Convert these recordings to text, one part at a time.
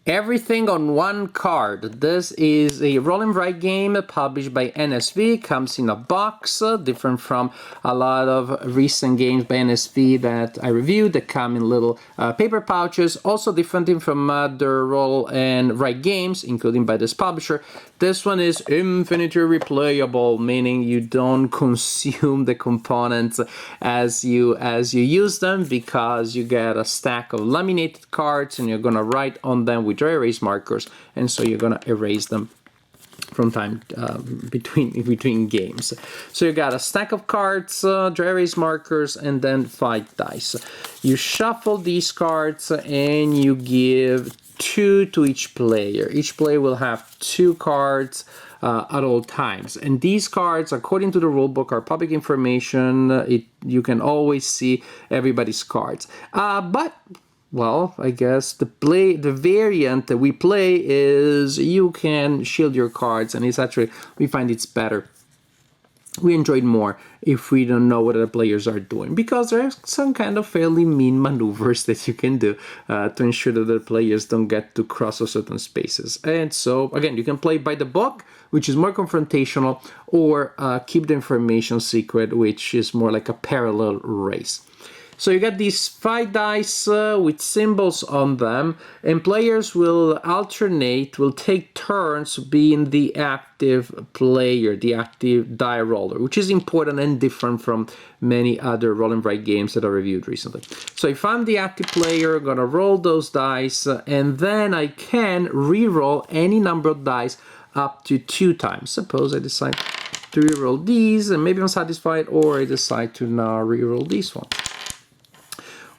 Everything on one card. This is a roll and write game published by NSV. Comes in a box, different from a lot of recent games by NSV that I reviewed that come in little paper pouches. Also different from other roll and write games, including by this publisher. This one is infinitely replayable, meaning you don't consume the components as you use them, because you get a stack of laminated cards and you're gonna write on them with dry erase markers, and so you're gonna erase them from time between games. So you got a stack of cards, dry erase markers, and then 5 dice. You shuffle these cards and you give 2 to each player. Each player will have 2 cards at all times, and these cards, according to the rulebook, are public information. You can always see everybody's cards, but well, I guess the variant that we play is you can shield your cards, and it's actually, we find it's better. We enjoy it more if we don't know what other players are doing, because there are some kind of fairly mean maneuvers that you can do to ensure that the players don't get to cross certain spaces. And so, again, you can play by the book, which is more confrontational, or keep the information secret, which is more like a parallel race. So you got these 5 dice with symbols on them, and players will alternate, will take turns being the active player, the active die roller, which is important and different from many other roll and write games that I reviewed recently. So if I'm the active player, I'm gonna roll those dice, and then I can re-roll any number of dice up to 2 times. Suppose I decide to re-roll these, and maybe I'm satisfied, or I decide to now re-roll this one.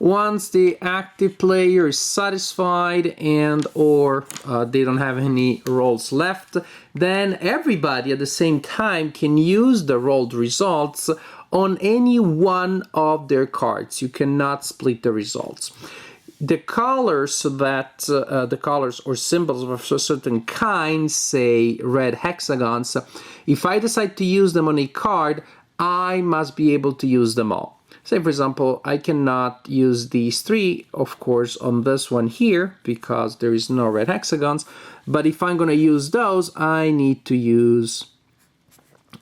Once the active player is satisfied and or they don't have any rolls left, then everybody at the same time can use the rolled results on any one of their cards. You cannot split the results. The colors the colors or symbols of a certain kind, say red hexagons, if I decide to use them on a card, I must be able to use them all. Say, for example, I cannot use these 3, of course, on this one here, because there is no red hexagons. But if I'm going to use those, I need to use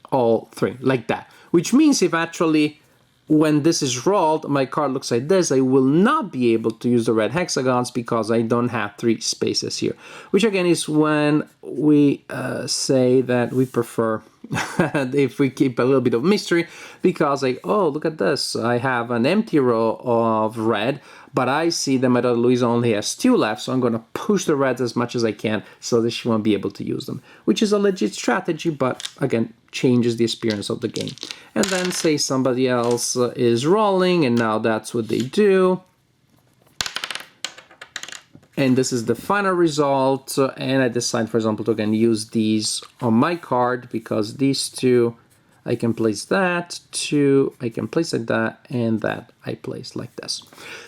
all 3, like that. Which means if actually, when this is rolled, my card looks like this, I will not be able to use the red hexagons because I don't have 3 spaces here. Which again is when we say that we prefer if we keep a little bit of mystery, because like, oh, look at this, I have an empty row of red, but I see that my daughter Louisa only has 2 left, so I'm going to push the reds as much as I can so that she won't be able to use them, which is a legit strategy, but again, changes the experience of the game. And then say somebody else is rolling, and now that's what they do. And this is the final result, and I decide, for example, to again use these on my card, because these 2, I can place that, 2, I can place like that, and that I place like this.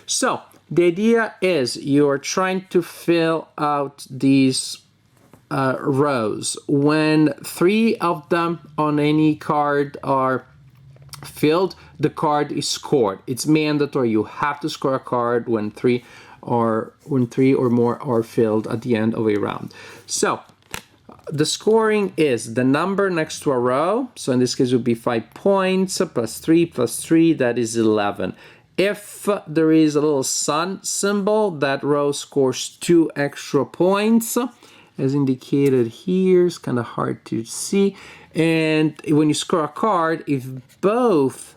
So the idea is you're trying to fill out these rows. When 3 of them on any card are filled, the card is scored. It's mandatory. You have to score a card when 3 or more are filled at the end of a round. So the scoring is the number next to a row. So in this case it would be 5 points plus 3, that is 11. If there is a little sun symbol, that row scores 2 extra points, as indicated here. It's kind of hard to see. And when you score a card, if both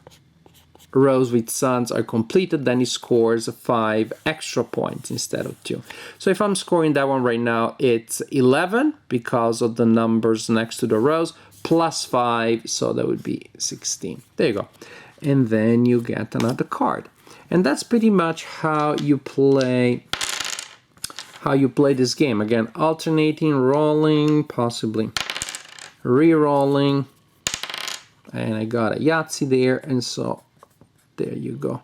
rows with suns are completed, then it scores 5 extra points instead of 2. So if I'm scoring that one right now, it's 11 because of the numbers next to the rows, plus 5, so that would be 16. There you go. And then you get another card. And that's pretty much how you play this game. Again, alternating, rolling, possibly re-rolling. And I got a Yahtzee there, and so there you go.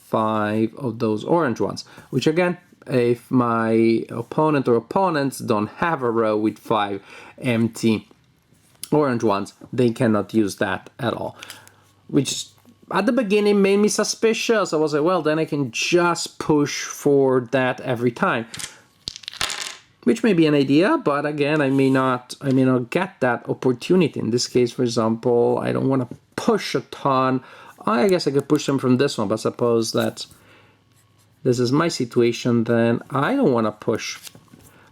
5 of those orange ones, which again, if my opponent or opponents don't have a row with 5 empty orange ones, they cannot use that at all. Which at the beginning made me suspicious. I was like, well, then I can just push for that every time. which may be an idea, but again, I may not get that opportunity. In this case, for example, I don't want to push a ton. I guess I could push them from this one, but suppose that this is my situation, then I don't want to push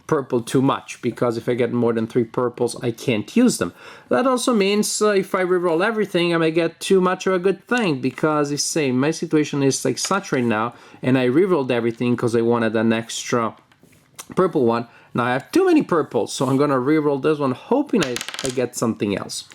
purple too much, because if I get more than 3 purples, I can't use them. That also means if I reroll everything, I may get too much of a good thing, because you say my situation is like such right now, and I rerolled everything because I wanted an extra purple one. Now I have too many purples, so I'm gonna reroll this one, hoping I get something else.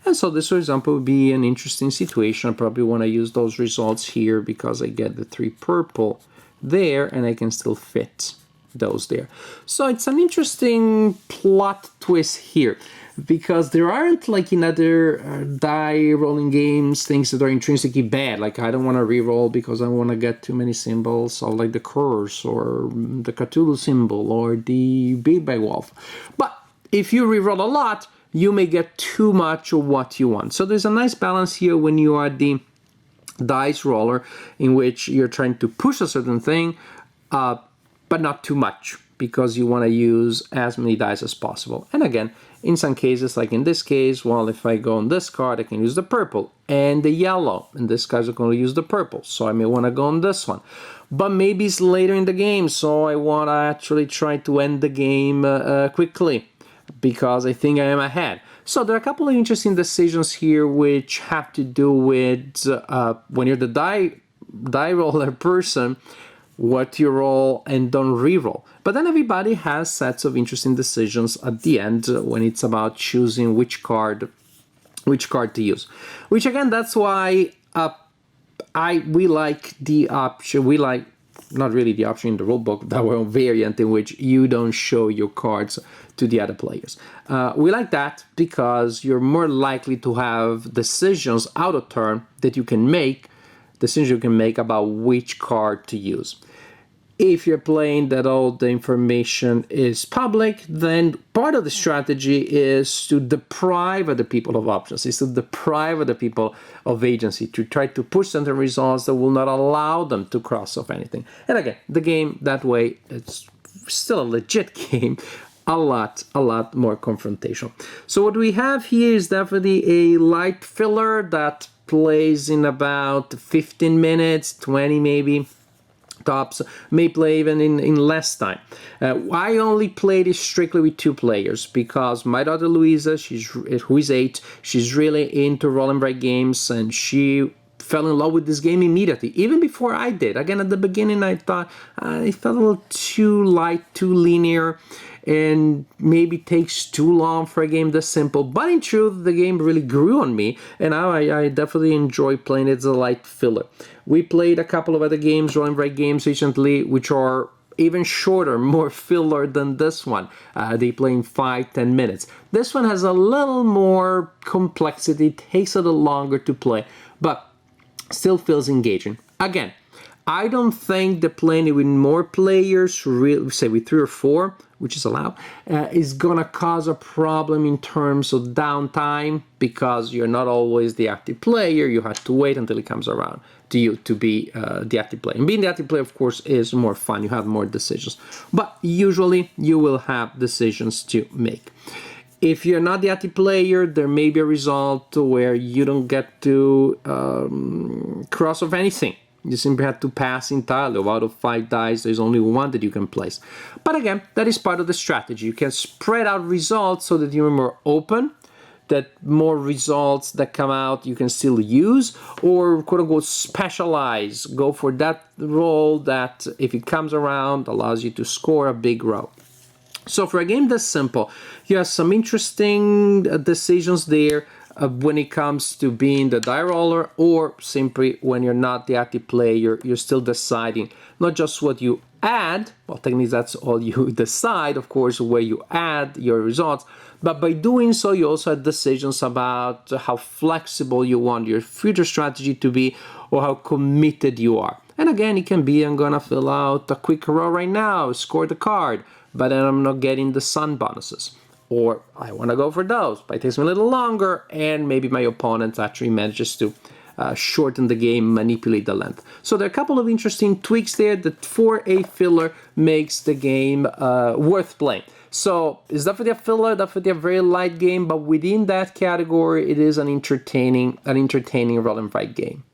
And so this, for example, would be an interesting situation. I probably want to use those results here because I get the 3 purple there, and I can still fit those there. So it's an interesting plot twist here, because there aren't, like in other die rolling games, things that are intrinsically bad. Like I don't want to reroll because I want to get too many symbols of like the curse or the Cthulhu symbol or the Big Bad Wolf. But if you reroll a lot, you may get too much of what you want. So there's a nice balance here when you are the dice roller, in which you're trying to push a certain thing, but not too much, because you want to use as many dice as possible. And again, in some cases, like in this case, well, if I go on this card, I can use the purple and the yellow. In this case, I'm going to use the purple, so I may want to go on this one. But maybe it's later in the game, so I want to actually try to end the game quickly, because I think I am ahead. So there are a couple of interesting decisions here which have to do with when you're the die roller person, what you roll and don't reroll. But then everybody has sets of interesting decisions at the end when it's about choosing which card to use. Which again, that's why we like the option. We like not really the option in the rulebook, that one variant in which you don't show your cards to the other players. We like that because you're more likely to have decisions out of turn that you can make, decisions you can make about which card to use. If you're playing that all the information is public, then part of the strategy is to deprive other people of options, is to deprive other people of agency, to try to push them to results that will not allow them to cross off anything. And again, the game that way, it's still a legit game, a lot more confrontational. So what we have here is definitely a light filler that plays in about 15 minutes, 20 maybe. Tops, may play even in less time. I only played it strictly with 2 players because my daughter Louisa, who is 8, she's really into roll and write games, and she fell in love with this game immediately, even before I did. Again, at the beginning I thought it felt a little too light, too linear, and maybe takes too long for a game this simple. But in truth, the game really grew on me, and now I definitely enjoy playing it as a light filler. We played a couple of other games, roll and write games recently, which are even shorter, more filler than this one. They play in 5-10 minutes. This one has a little more complexity, takes a little longer to play, but still feels engaging. Again, I don't think that playing it with more players, say with 3 or 4, which is allowed, is gonna cause a problem in terms of downtime, because you're not always the active player. You have to wait until it comes around to you to be the active player. And being the active player, of course, is more fun. You have more decisions. But usually you will have decisions to make. If you're not the active player, there may be a result where you don't get to cross off anything. You simply have to pass entirely. Out of 5 dice, there's only 1 that you can place. But again, that is part of the strategy. You can spread out results so that you're more open, that more results that come out you can still use, or quote-unquote specialize. Go for that roll that, if it comes around, allows you to score a big roll. So for a game that's simple, you have some interesting decisions there when it comes to being the die roller, or simply when you're not the active player, you're still deciding not just what you add, well, technically that's all you decide, of course, where you add your results, but by doing so, you also have decisions about how flexible you want your future strategy to be, or how committed you are. And again, it can be, I'm gonna fill out a quick roll right now, score the card, but then I'm not getting the sun bonuses. Or I want to go for those, but it takes me a little longer, and maybe my opponent actually manages to shorten the game, manipulate the length. So there are a couple of interesting tweaks there that for a filler makes the game worth playing. So it's definitely a filler, definitely a very light game, but within that category, it is an entertaining roll and write game.